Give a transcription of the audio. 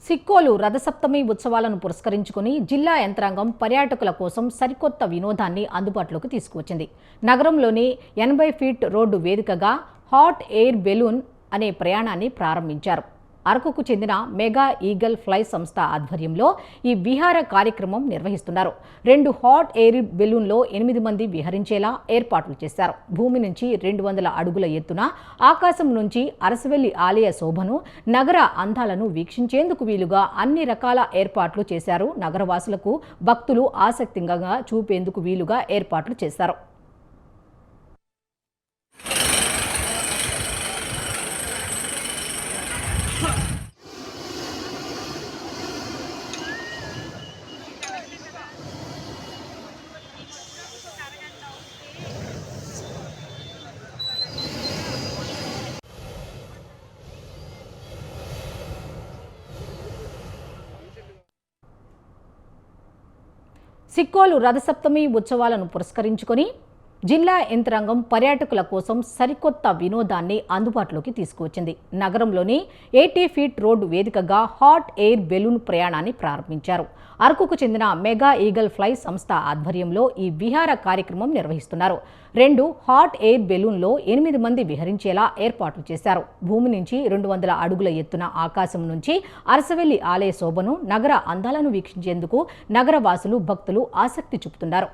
సిక్కోలు రథసప్తమి ఉత్సవాలను పురస్కరించుకుని జిల్లా యంత్రాంగం పర్యాటకుల కోసం సరికొత్త వినోదాన్ని అందుబాటులోకి తీసుకువచ్చింది. నగరంలోని 80 ఫీట్ రోడ్డు వేదికగా హాట్ ఎయిర్ బెలూన్ అనే ప్రయాణాన్ని ప్రారంభించారు. అరకుకు చెందిన మెగా ఈగల్ ఫ్లై సంస్థ ఆధ్వర్యంలో ఈ విహార కార్యక్రమం నిర్వహిస్తున్నారు. 2 హాట్ ఎయిర్ బెలూన్లో 8 మంది విహరించేలా ఏర్పాట్లు చేశారు. భూమి నుంచి 200 అడుగుల ఎత్తున ఆకాశం నుంచి అరసవెల్లి ఆలయ శోభను, నగర అందాలను వీక్షించేందుకు వీలుగా అన్ని రకాల ఏర్పాట్లు చేశారు. నగరవాసులకు భక్తులు ఆసక్తిగా చూపేందుకు వీలుగా ఏర్పాట్లు చేశారు. సిక్కోలు రథసప్తమి ఉత్సవాలను పురస్కరించుకొని జిల్లా యంత్రాంగం పర్యాటకుల కోసం సరికొత్త వినోదాన్ని అందుబాటులోకి తీసుకువచ్చింది. నగరంలోని 80 ఫీట్ రోడ్డు వేదికగా హాట్ ఎయిర్ బెలూన్ ప్రయాణాన్ని ప్రారంభించారు. అరకుకు చెందిన మెగా ఈగల్ ఫ్లై సంస్థ ఆధ్వర్యంలో ఈ విహార కార్యక్రమం నిర్వహిస్తున్నారు. 2 హాట్ ఎయిర్ బెలూన్లో 8 మంది విహరించేలా ఏర్పాట్లు చేశారు. భూమి నుంచి 200 అడుగుల ఎత్తున ఆకాశం నుంచి అరసవెల్లి ఆలయ శోభను, నగర అందాలను వీక్షించేందుకు నగరవాసులు, భక్తులు ఆసక్తి చూపుతున్నారు.